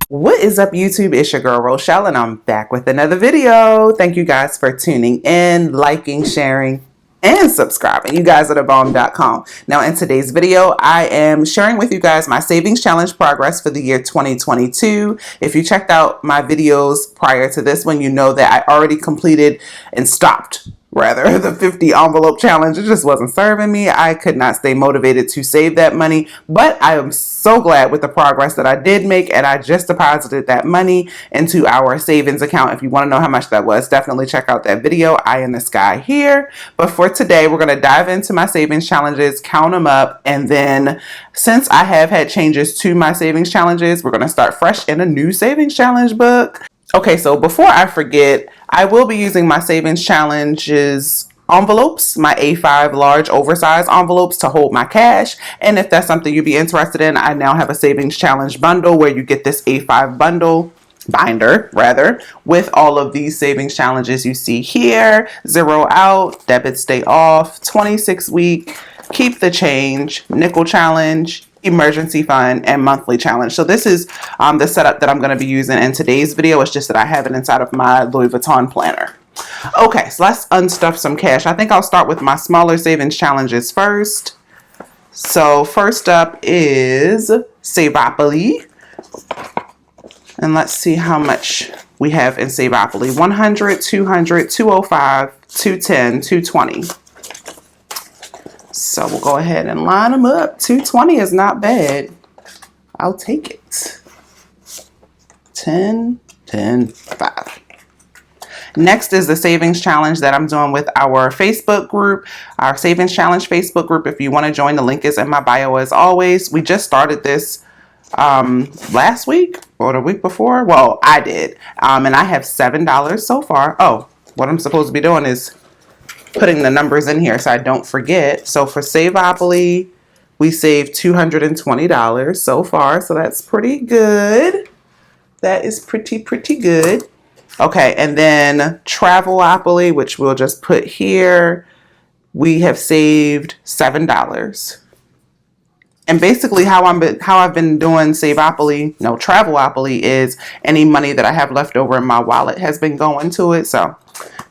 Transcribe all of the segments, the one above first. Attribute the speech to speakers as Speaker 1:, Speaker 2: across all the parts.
Speaker 1: What is up, YouTube? It's your girl Rochelle, and I'm back with another video. Thank you guys for tuning in, liking, sharing, and subscribing. You guys are the bomb.com. Now, in today's video, I am sharing with you guys my savings challenge progress for the year 2022. If you checked out my videos prior to this one, you know that I already completed and stopped the 50 envelope challenge. It just wasn't serving me. I could not stay motivated to save that money, but I am so glad with the progress that I did make, and I just deposited that money into our savings account. If you want to know how much that was, definitely check out that video, Eye in the Sky here. But for today, we're going to dive into my savings challenges, count them up, and then since I have had changes to my savings challenges, we're going to start fresh in a new savings challenge book. Okay, so before I forget, I will be using my savings challenges envelopes, my A5 large oversized envelopes to hold my cash. And if that's something you'd be interested in, I now have a savings challenge bundle where you get this A5 binder with all of these savings challenges you see here: 0 out, debit stay off, 26 week, keep the change, nickel challenge, emergency fund, and monthly challenge. So this is the setup that I'm going to be using in today's video. It's just that I have it inside of my Louis Vuitton planner. Okay, so let's unstuff some cash. I think I'll start with my smaller savings challenges first. So first up is 𝗖𝗢𝗗𝗘𝗧. And let's see how much we have in 𝗖𝗢𝗗𝗘𝗧. 100, 200, 205, 210, 220. So we'll go ahead and line them up. 220 is not bad. I'll take it. 10, 10, 5. Next is the savings challenge that I'm doing with our Facebook group, our savings challenge Facebook group. If you want to join, the link is in my bio as always. We just started this last week or the week before. Well, I did. And I have $7 so far. Oh, what I'm supposed to be doing is putting the numbers in here so I don't forget. So for 𝗖𝗢𝗗𝗗𝗧, we saved $220 so far. So that's pretty good. That is pretty good. Okay, and then 𝗗𝗚𝗚𝗓𝗡𝗚𝗚, which we'll just put here, we have saved $7. And basically how I've been doing 𝗖𝗢𝗚𝗓𝗡𝗚𝗚 is any money that I have left over in my wallet has been going to it. So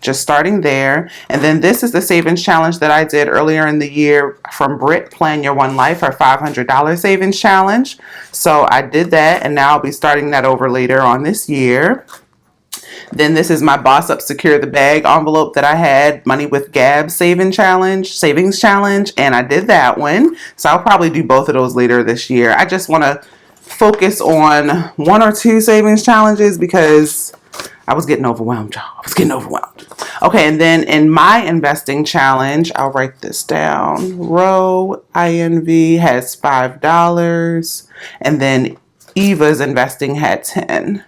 Speaker 1: just starting there. And then this is the savings challenge that I did earlier in the year from Brit, Plan Your One Life, her $500 savings challenge. So I did that, and now I'll be starting that over later on this year. Then this is my Boss Up Secure the Bag envelope that I had, Money with Gab savings challenge, and I did that one. So I'll probably do both of those later this year. I just want to focus on 1 or 2 savings challenges because I was getting overwhelmed, y'all. I was getting overwhelmed. Okay, and then in my investing challenge, I'll write this down. Row INV has $5, and then Eva's investing had 10.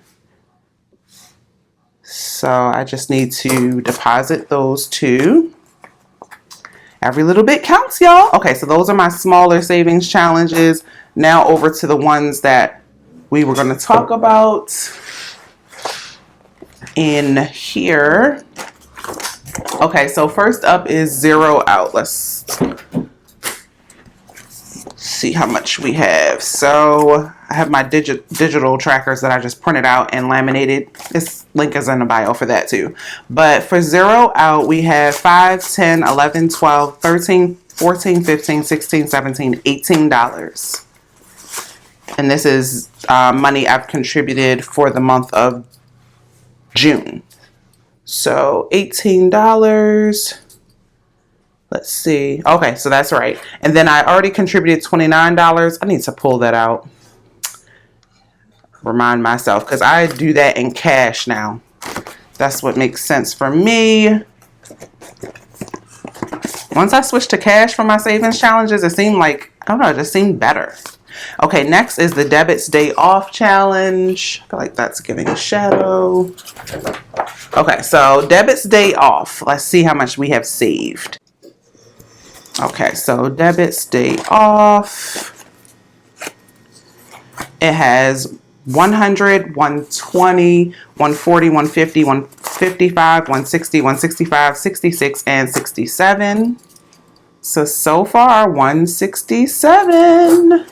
Speaker 1: So I just need to deposit those 2. Every little bit counts, y'all. Okay, so those are my smaller savings challenges. Now over to the ones that we were going to talk about in here. Okay, so first up is 0 out. Let's see how much we have. So I have my digital trackers that I just printed out and laminated. This link is in the bio for that too. But for 0 out, we have 5, 10, 11, 12, 13, 14, 15, 16, 17, $18. And this is money I've contributed for the month of June. So $18. Let's see. Okay, so that's right. And then I already contributed $29. I need to pull that out. Remind myself, because I do that in cash now. That's what makes sense for me. Once I switched to cash for my savings challenges, it seemed like, I don't know, it just seemed better. Okay, next is the Debit's Day Off challenge. I feel like that's giving a shadow. Okay, so Debit's Day Off. Let's see how much we have saved. Okay, so Debit's Day Off. It has 100, 120, 140, 150, 155, 160, 165, 66, and 67. So far, 167.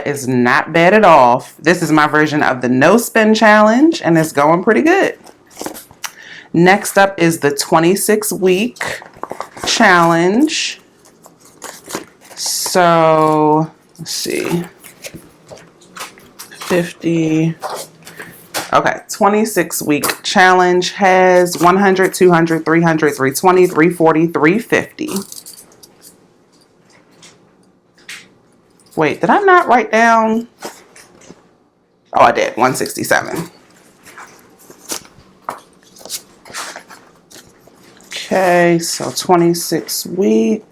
Speaker 1: That is not bad at all. This is my version of the no spin challenge, and it's going pretty good. Next up is the 26-week challenge. So let's see, 50. Okay, 26-week challenge has 100, 200, 300, 320, 340, 350. Wait, did I not write down? Oh, I did. 167. Okay, so 26 week.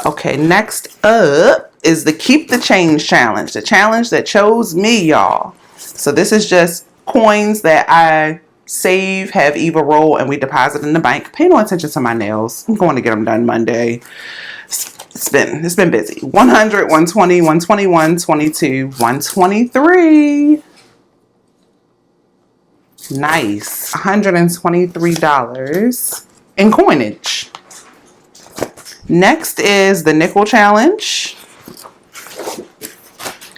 Speaker 1: Okay, next up is the Keep the Change challenge. The challenge that chose me, y'all. So this is just coins that I save, have Eva roll, and we deposit in the bank. Pay no attention to my nails. I'm going to get them done Monday. It's been busy. 100, 120, 121, 22, 123. Nice. $123 in coinage. Next is the nickel challenge.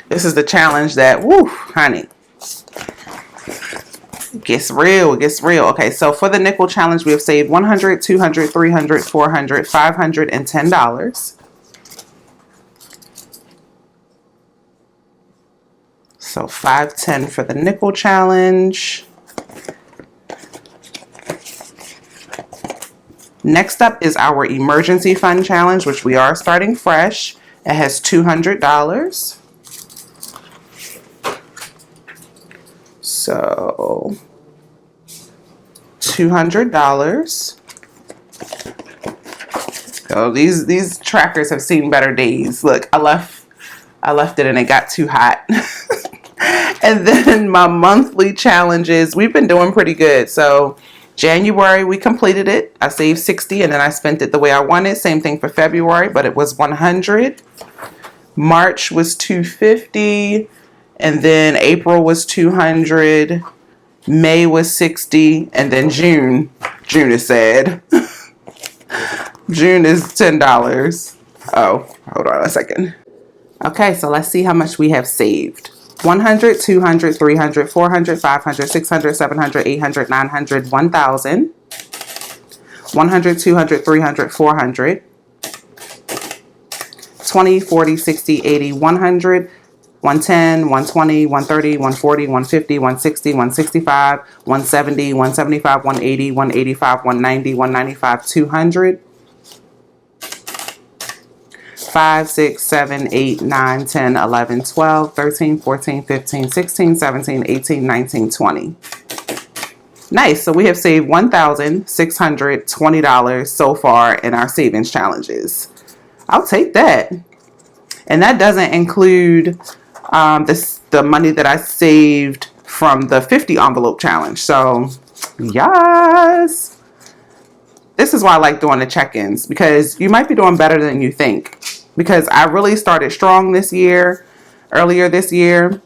Speaker 1: This is the challenge that, woo, honey, it gets real. It gets real. Okay, so for the nickel challenge, we have saved 100, 200, 300, 400, $510. So 510 for the nickel challenge. Next up is our emergency fund challenge, which we are starting fresh. It has $200. So $200. So these trackers have seen better days. Look, I left it and it got too hot. And then my monthly challenges, we've been doing pretty good. So January, we completed it. I saved 60 and then I spent it the way I wanted. Same thing for February, but it was 100. March was 250. And then April was 200. May was 60. And then June is sad. June is $10. Oh, hold on a second. Okay, so let's see how much we have saved. 100, 200, 300, 400, 500, 600, 700, 800, 900, 1,000. 100, 200, 300, 400. 20, 40, 60, 80, 100, 110, 120, 130, 140, 150, 160, 165, 170, 175, 180, 185, 190, 195, 200. 5, 6, 7, 8, 9, 10, 11, 12, 13, 14, 15, 16, 17, 18, 19, 20. Nice. So we have saved $1,620 so far in our savings challenges. I'll take that. And that doesn't include the money that I saved from the 50 envelope challenge. So, yes. This is why I like doing the check-ins, because you might be doing better than you think. Because I really started strong earlier this year,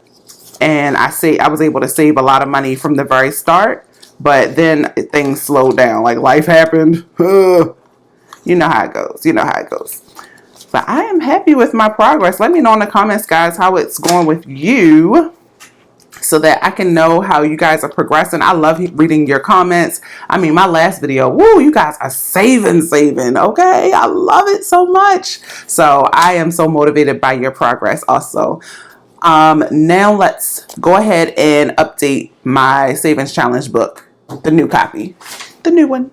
Speaker 1: and I was able to save a lot of money from the very start, but then things slowed down, like life happened. You know how it goes. But I am happy with my progress. Let me know in the comments, guys, how it's going with you, so that I can know how you guys are progressing. I love reading your comments. I mean, my last video, woo, you guys are saving, okay? I love it so much. So I am so motivated by your progress also. Now let's go ahead and update my savings challenge book, the new copy, the new one.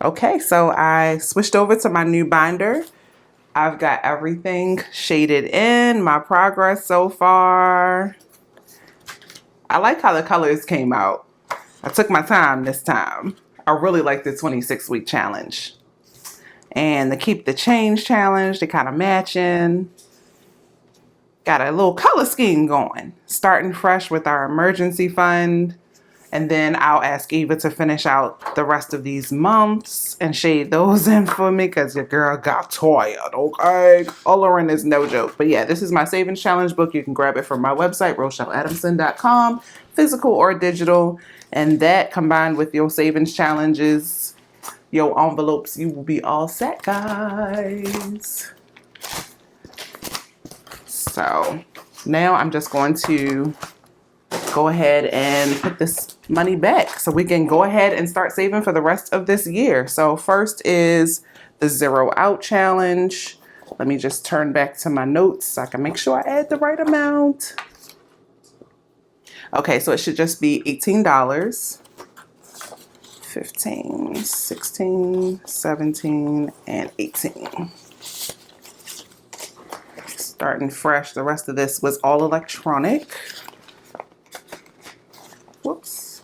Speaker 1: Okay, so I switched over to my new binder. I've got everything shaded in, my progress so far. I like how the colors came out. I took my time this time. I really like the 26-week challenge. And the keep the change challenge, they kind of matching. Got a little color scheme going. Starting fresh with our emergency fund. And then I'll ask Eva to finish out the rest of these months and shade those in for me because your girl got tired, okay? Coloring is no joke. But yeah, this is my savings challenge book. You can grab it from my website, RochelleAdamson.com, physical or digital. And that combined with your savings challenges, your envelopes, you will be all set, guys. So now I'm just going to go ahead and put this money back so we can go ahead and start saving for the rest of this year. So first is the 0 out challenge. Let me just turn back to my notes so I can make sure I add the right amount. Okay, so it should just be $18. 15, 16, 17, and 18. Starting fresh. The rest of this was all electronic. Whoops.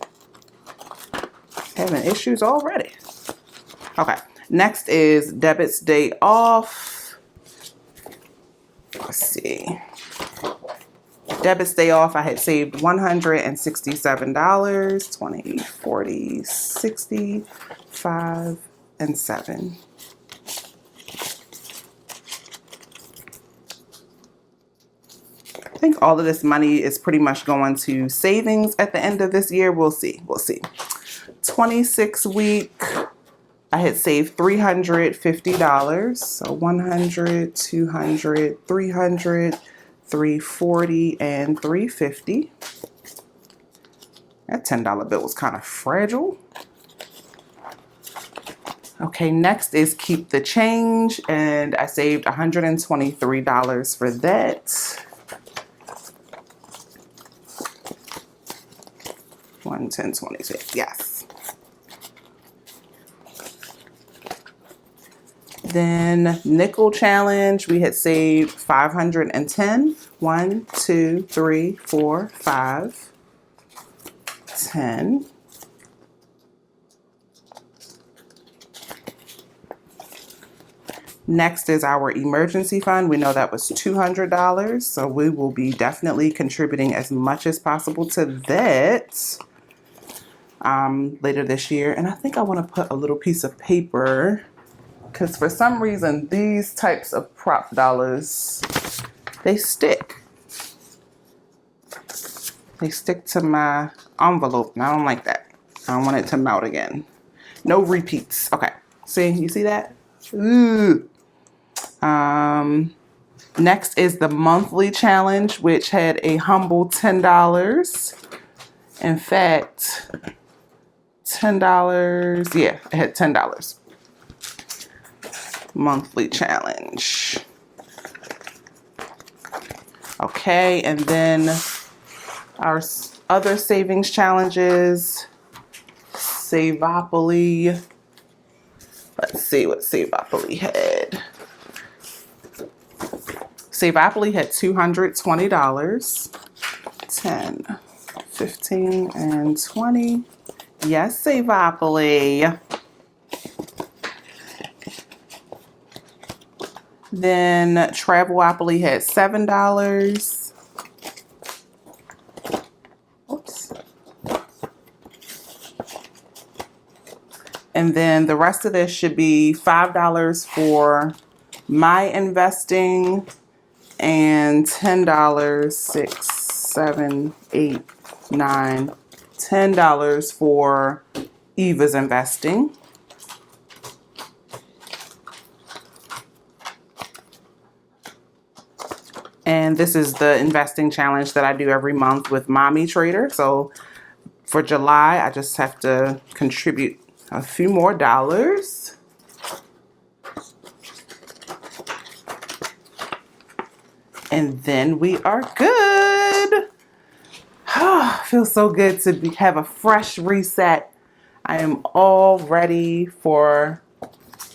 Speaker 1: Having issues already. Okay. Next is Debit's day off. Let's see. Debit's day off, I had saved $167. 20, 40, 60, 5, and 7. I think all of this money is pretty much going to savings at the end of this year. We'll see. We'll see. 26 week, I had saved $350. So 100, 200, 300, 340, and 350. That $10 bill was kind of fragile. Okay, next is keep the change, and I saved $123 for that. 110, 26, yes. Then nickel challenge, we had saved 510. 1, 2, 3, 4, 5, 10. Next is our emergency fund. We know that was $200, so we will be definitely contributing as much as possible to that later this year. And I think I want to put a little piece of paper because for some reason these types of prop dollars, they stick. They stick to my envelope, and I don't like that. I don't want it to melt again. No repeats. Okay, see, you see that? Ooh. Next is the monthly challenge, which had a humble $10. In fact, $10. Yeah, it had $10. Monthly challenge. Okay, and then our other savings challenges. 𝗖𝗢𝗗𝗘𝗧. Let's see what 𝗖𝗢𝗗𝗘𝗧 had. 𝗖𝗢𝗗𝗘𝗧 had $220. 10, 15, and 20. Yes, 𝗖𝗢𝗗𝗗𝗧. Then Travelopoly had $7. Oops. And then the rest of this should be $5 for my investing and $10, 6, 7, 8, 9, $10 for Eva's investing. And this is the investing challenge that I do every month with Mommy Trader. So for July, I just have to contribute a few more dollars. And then we are good. Feels so good to have a fresh reset. I am all ready for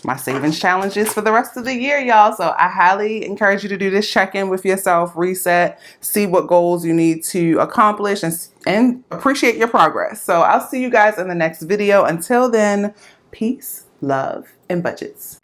Speaker 1: my savings challenges for the rest of the year, y'all. So I highly encourage you to do this check-in with yourself, reset, see what goals you need to accomplish, and appreciate your progress. So I'll see you guys in the next video. Until then, peace, love, and budgets.